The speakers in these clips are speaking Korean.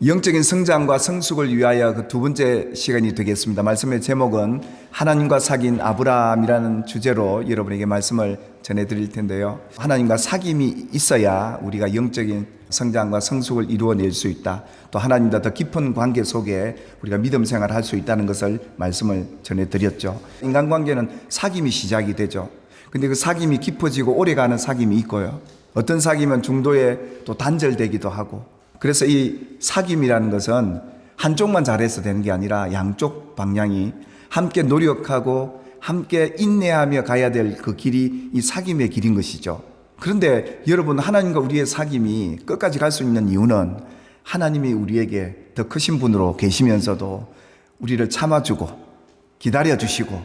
영적인 성장과 성숙을 위하여 그 두 번째 시간이 되겠습니다. 말씀의 제목은 하나님과 사귄 아브라함이라는 주제로 여러분에게 말씀을 전해드릴 텐데요. 하나님과 사귐이 있어야 우리가 영적인 성장과 성숙을 이루어낼 수 있다. 또 하나님과 더 깊은 관계 속에 우리가 믿음 생활을 할 수 있다는 것을 말씀을 전해드렸죠. 인간관계는 사귐이 시작이 되죠. 근데 그 사귐이 깊어지고 오래가는 사귐이 있고요. 어떤 사귐은 중도에 또 단절되기도 하고, 그래서 이 사귐이라는 것은 한쪽만 잘해서 되는 게 아니라 양쪽 방향이 함께 노력하고 함께 인내하며 가야 될 그 길이 이 사귐의 길인 것이죠. 그런데 여러분, 하나님과 우리의 사귐이 끝까지 갈 수 있는 이유는 하나님이 우리에게 더 크신 분으로 계시면서도 우리를 참아주고 기다려주시고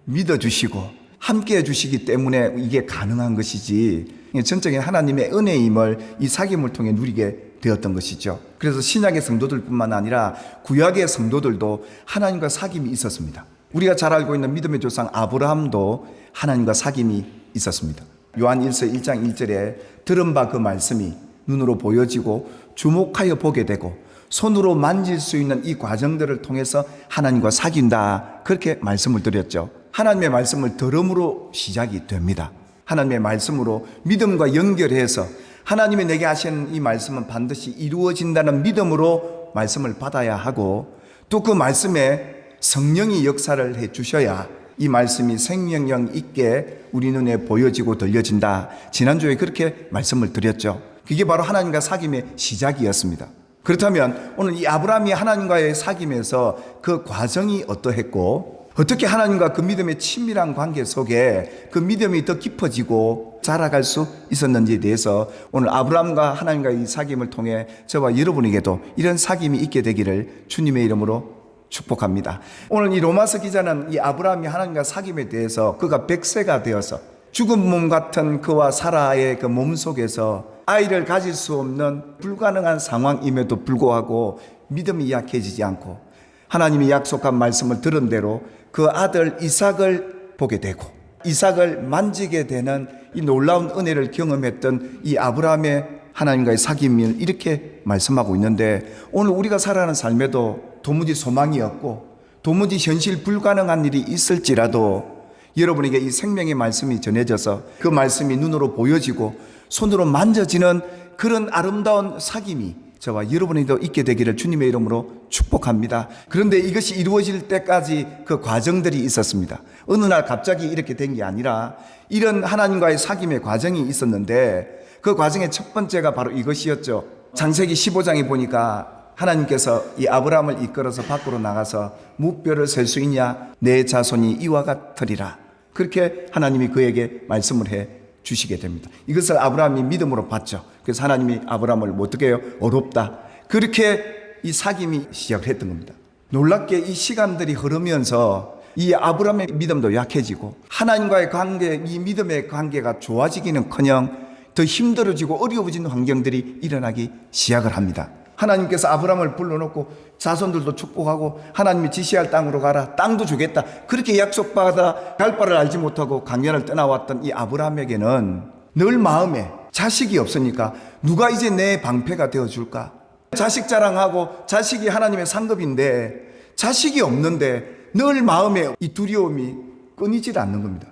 믿어주시고 함께 해주시기 때문에 이게 가능한 것이지, 전적인 하나님의 은혜임을 이 사귐을 통해 누리게 되었던 것이죠. 그래서 신약의 성도들뿐만 아니라 구약의 성도들도 하나님과 사귐이 있었습니다. 우리가 잘 알고 있는 믿음의 조상 아브라함도 하나님과 사귐이 있었습니다. 요한 1서 1장 1절에 들은 바 그 말씀이 눈으로 보여지고 주목하여 보게 되고 손으로 만질 수 있는 이 과정들을 통해서 하나님과 사귄다, 그렇게 말씀을 드렸죠. 하나님의 말씀을 들음으로 시작이 됩니다. 하나님의 말씀으로 믿음과 연결해서 하나님이 내게 하신 이 말씀은 반드시 이루어진다는 믿음으로 말씀을 받아야 하고, 또 그 말씀에 성령이 역사를 해 주셔야 이 말씀이 생명력 있게 우리 눈에 보여지고 들려진다. 지난주에 그렇게 말씀을 드렸죠. 그게 바로 하나님과 사귐의 시작이었습니다. 그렇다면 오늘 이 아브라함이 하나님과의 사귐에서 그 과정이 어떠했고, 어떻게 하나님과 그 믿음의 친밀한 관계 속에 그 믿음이 더 깊어지고 자라갈 수 있었는지에 대해서 오늘 아브라함과 하나님과의 이 사귐을 통해 저와 여러분에게도 이런 사귐이 있게 되기를 주님의 이름으로 축복합니다. 오늘 이 로마서 기자는 이 아브라함이 하나님과 사귐에 대해서 그가 100세가 되어서 죽은 몸 같은 그와 사라의 그 몸 속에서 아이를 가질 수 없는 불가능한 상황임에도 불구하고 믿음이 약해지지 않고 하나님이 약속한 말씀을 들은 대로 그 아들 이삭을 보게 되고 이삭을 만지게 되는 이 놀라운 은혜를 경험했던 이 아브라함의 하나님과의 사귐을 이렇게 말씀하고 있는데, 오늘 우리가 살아가는 삶에도 도무지 소망이 없고 도무지 현실 불가능한 일이 있을지라도 여러분에게 이 생명의 말씀이 전해져서 그 말씀이 눈으로 보여지고 손으로 만져지는 그런 아름다운 사귐이 저와 여러분에게도 있게 되기를 주님의 이름으로 축복합니다. 그런데 이것이 이루어질 때까지 그 과정들이 있었습니다. 어느 날 갑자기 이렇게 된 게 아니라 이런 하나님과의 사귐의 과정이 있었는데, 그 과정의 첫 번째가 바로 이것이었죠. 창세기 15장에 보니까 하나님께서 이 아브라함을 이끌어서 밖으로 나가서 무뼈를 셀 수 있냐, 내 자손이 이와 같으리라, 그렇게 하나님이 그에게 말씀을 해 주시게 됩니다. 이것을 아브라함이 믿음으로 봤죠. 그래서 하나님이 아브라함을 어떻게 해요? 어렵다, 그렇게 이 사귐이 시작을 했던 겁니다. 놀랍게 이 시간들이 흐르면서 이 아브라함의 믿음도 약해지고 하나님과의 관계, 이 믿음의 관계가 좋아지기는커녕 더 힘들어지고 어려워지는 환경들이 일어나기 시작을 합니다. 하나님께서 아브라함을 불러놓고 자손들도 축복하고 하나님이 지시할 땅으로 가라, 땅도 주겠다, 그렇게 약속받아 갈 바를 알지 못하고 강연을 떠나왔던 이 아브라함에게는 늘 마음에 자식이 없으니까 누가 이제 내 방패가 되어줄까? 자식 자랑하고 자식이 하나님의 상급인데 자식이 없는데 늘 마음에 이 두려움이 끊이질 않는 겁니다.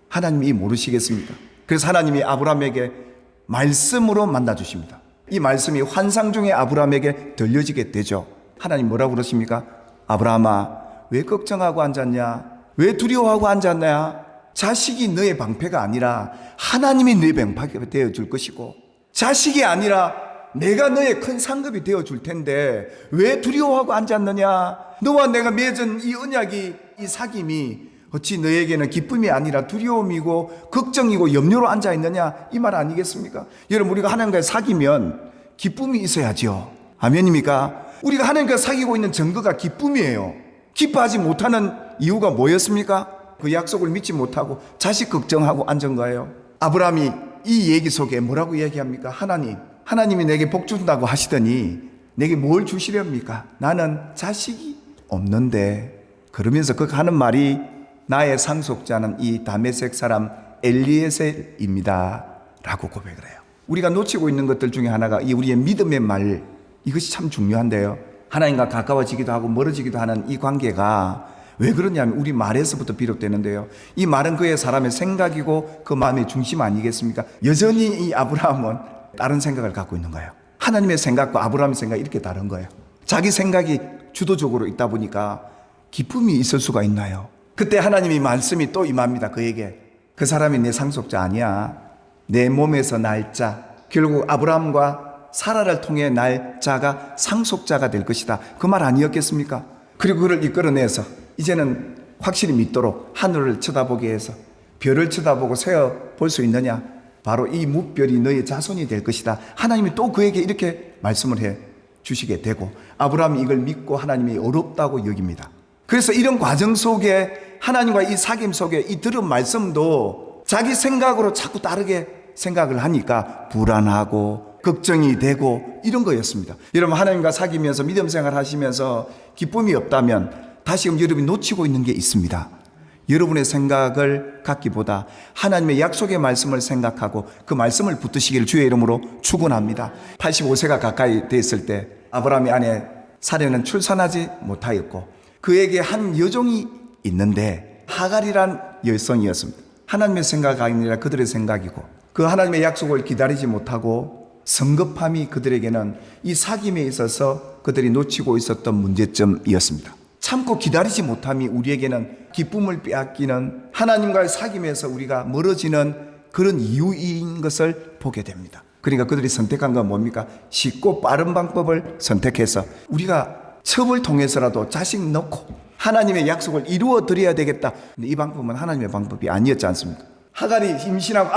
하나님이 모르시겠습니까? 그래서 하나님이 아브라함에게 말씀으로 만나주십니다. 이 말씀이 환상 중에 아브라함에게 들려지게 되죠. 하나님 뭐라고 그러십니까? 아브라함아, 왜 걱정하고 앉았냐? 왜 두려워하고 앉았냐? 자식이 너의 방패가 아니라 하나님이 너의 방패가 되어줄 것이고, 자식이 아니라 내가 너의 큰 상급이 되어줄 텐데 왜 두려워하고 앉았느냐? 너와 내가 맺은 이 언약이, 이 사귐이 어찌 너에게는 기쁨이 아니라 두려움이고 걱정이고 염려로 앉아있느냐, 이 말 아니겠습니까? 여러분, 우리가 하나님과 사귀면 기쁨이 있어야죠. 아멘입니까? 우리가 하나님과 사귀고 있는 증거가 기쁨이에요. 기뻐하지 못하는 이유가 뭐였습니까? 그 약속을 믿지 못하고 자식 걱정하고 앉은 거예요. 아브라함이 이 얘기 속에 뭐라고 얘기합니까? 하나님이 내게 복 준다고 하시더니 내게 뭘 주시렵니까? 나는 자식이 없는데. 그러면서 그 하는 말이 나의 상속자는 이 다메섹 사람 엘리에셀입니다 라고 고백을 해요. 우리가 놓치고 있는 것들 중에 하나가 이 우리의 믿음의 말, 이것이 참 중요한데요. 하나님과 가까워지기도 하고 멀어지기도 하는 이 관계가 왜 그러냐면 우리 말에서부터 비롯되는데요. 이 말은 그의 사람의 생각이고 그 마음의 중심 아니겠습니까? 여전히 이 아브라함은 다른 생각을 갖고 있는 거예요. 하나님의 생각과 아브라함의 생각이 이렇게 다른 거예요. 자기 생각이 주도적으로 있다 보니까 기쁨이 있을 수가 있나요? 그때 하나님이 말씀이 또 임합니다. 그에게 그 사람이 내 상속자 아니야. 내 몸에서 날 자. 결국 아브라함과 사라를 통해 날 자가 상속자가 될 것이다. 그 말 아니었겠습니까? 그리고 그를 이끌어내서 이제는 확실히 믿도록 하늘을 쳐다보게 해서 별을 쳐다보고 세어 볼 수 있느냐? 바로 이 뭇별이 너의 자손이 될 것이다. 하나님이 또 그에게 이렇게 말씀을 해 주시게 되고 아브라함이 이걸 믿고 하나님이 어렵다고 여깁니다. 그래서 이런 과정 속에 하나님과 이 사귐 속에 이 들은 말씀도 자기 생각으로 자꾸 다르게 생각을 하니까 불안하고 걱정이 되고 이런 거였습니다. 여러분 하나님과 사귀면서 믿음 생활 하시면서 기쁨이 없다면 다시금 여러분이 놓치고 있는 게 있습니다. 여러분의 생각을 갖기보다 하나님의 약속의 말씀을 생각하고 그 말씀을 붙드시기를 주의 이름으로 축원합니다. 85세가 가까이 됐을 때 아브라함의 아내 사레는 출산하지 못하였고 그에게 한 여종이 있는데 하갈이란 여성이었습니다. 하나님의 생각이 아니라 그들의 생각이고 그 하나님의 약속을 기다리지 못하고 성급함이 그들에게는 이 사귐에 있어서 그들이 놓치고 있었던 문제점이었습니다. 참고 기다리지 못함이 우리에게는 기쁨을 빼앗기는 하나님과의 사귐에서 우리가 멀어지는 그런 이유인 것을 보게 됩니다. 그러니까 그들이 선택한 건 뭡니까? 쉽고 빠른 방법을 선택해서 우리가 첩을 통해서라도 자식 넣고 하나님의 약속을 이루어 드려야 되겠다. 근데 이 방법은 하나님의 방법이 아니었지 않습니까? 하갈이 임신하고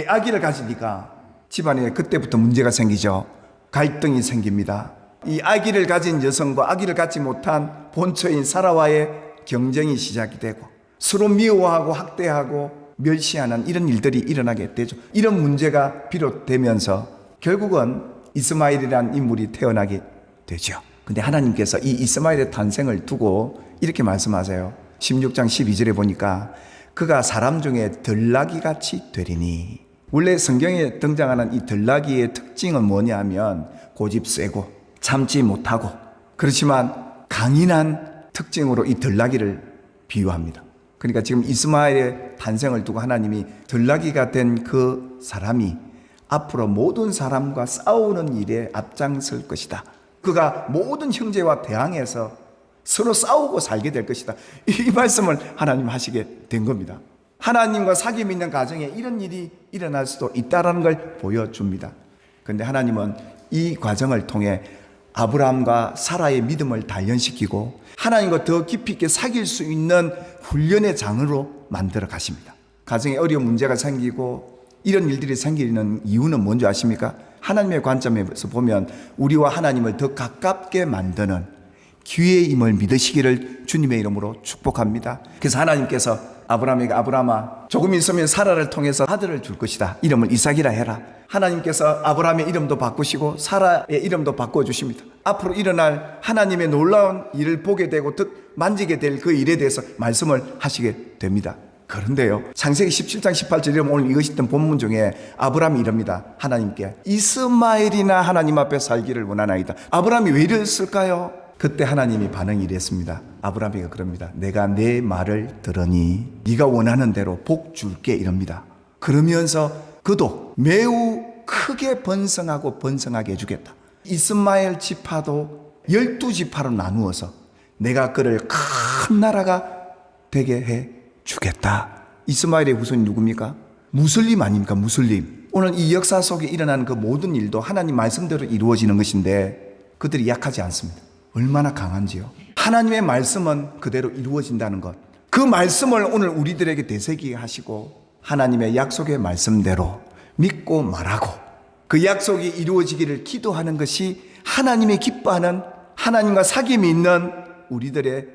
아기를 가지니까 집안에 그때부터 문제가 생기죠. 갈등이 생깁니다. 이 아기를 가진 여성과 아기를 갖지 못한 본처인 사라와의 경쟁이 시작이 되고 서로 미워하고 학대하고 멸시하는 이런 일들이 일어나게 되죠. 이런 문제가 비롯되면서 결국은 이스마엘이라는 인물이 태어나게 되죠. 근데 하나님께서 이 이스마엘의 탄생을 두고 이렇게 말씀하세요. 16장 12절에 보니까 그가 사람 중에 들나귀같이 되리니. 원래 성경에 등장하는 이 들나귀의 특징은 뭐냐면 고집 세고 참지 못하고 그렇지만 강인한 특징으로 이 들나귀를 비유합니다. 그러니까 지금 이스마엘의 탄생을 두고 하나님이 들나귀가 된 그 사람이 앞으로 모든 사람과 싸우는 일에 앞장설 것이다. 그가 모든 형제와 대항해서 서로 싸우고 살게 될 것이다. 이 말씀을 하나님 하시게 된 겁니다. 하나님과 사귐이 있는 가정에 이런 일이 일어날 수도 있다는 걸 보여줍니다. 그런데 하나님은 이 과정을 통해 아브라함과 사라의 믿음을 단련시키고 하나님과 더 깊이 있게 사귈 수 있는 훈련의 장으로 만들어 가십니다. 가정에 어려운 문제가 생기고 이런 일들이 생기는 이유는 뭔지 아십니까? 하나님의 관점에서 보면 우리와 하나님을 더 가깝게 만드는 기회임을 믿으시기를 주님의 이름으로 축복합니다. 그래서 하나님께서 아브라함에게 아브라함아 조금 있으면 사라를 통해서 아들을 줄 것이다. 이름을 이삭이라 해라. 하나님께서 아브라함의 이름도 바꾸시고 사라의 이름도 바꿔주십니다. 앞으로 일어날 하나님의 놀라운 일을 보게 되고 만지게 될 그 일에 대해서 말씀을 하시게 됩니다. 그런데요, 창세기 17장 18절에 오늘 읽으셨던 본문 중에 아브라함이 이럽니다. 하나님께 이스마엘이나 하나님 앞에 살기를 원하나이다. 아브라함이 왜 이랬을까요? 그때 하나님이 반응이 이랬습니다. 아브라함이 그럽니다. 내가 내 말을 들으니 네가 원하는 대로 복 줄게 이럽니다. 그러면서 그도 매우 크게 번성하고 번성하게 해주겠다. 이스마엘 지파도 12지파로 나누어서 내가 그를 큰 나라가 되게 해 주겠다. 이스마엘의 후손이 누굽니까? 무슬림 아닙니까? 무슬림. 오늘 이 역사 속에 일어나는 그 모든 일도 하나님 말씀대로 이루어지는 것인데 그들이 약하지 않습니다. 얼마나 강한지요. 하나님의 말씀은 그대로 이루어진다는 것. 그 말씀을 오늘 우리들에게 되새기게 하시고 하나님의 약속의 말씀대로 믿고 말하고 그 약속이 이루어지기를 기도하는 것이 하나님의 기뻐하는 하나님과 사귐이 있는 우리들의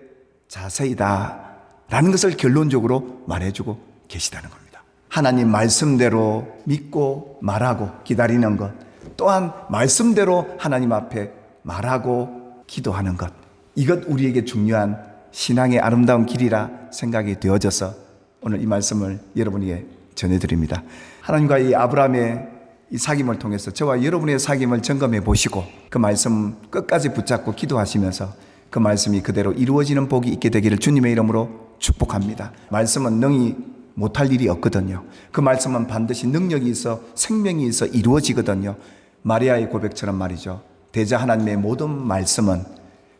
자세이다 라는 것을 결론적으로 말해주고 계시다는 겁니다. 하나님 말씀대로 믿고 말하고 기다리는 것, 또한 말씀대로 하나님 앞에 말하고 기도하는 것, 이것 우리에게 중요한 신앙의 아름다운 길이라 생각이 되어져서 오늘 이 말씀을 여러분에게 전해드립니다. 하나님과 이 아브라함의 이 사귐을 통해서 저와 여러분의 사귐을 점검해 보시고 그 말씀 끝까지 붙잡고 기도하시면서 그 말씀이 그대로 이루어지는 복이 있게 되기를 주님의 이름으로 축복합니다. 말씀은 능히 못할 일이 없거든요. 그 말씀은 반드시 능력이 있어 생명이 있어 이루어지거든요. 마리아의 고백처럼 말이죠. 대자 하나님의 모든 말씀은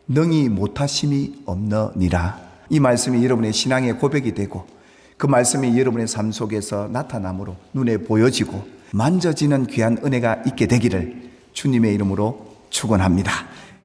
능히 못하심이 없느니라. 이 말씀이 여러분의 신앙의 고백이 되고 그 말씀이 여러분의 삶 속에서 나타남으로 눈에 보여지고 만져지는 귀한 은혜가 있게 되기를 주님의 이름으로 축원합니다.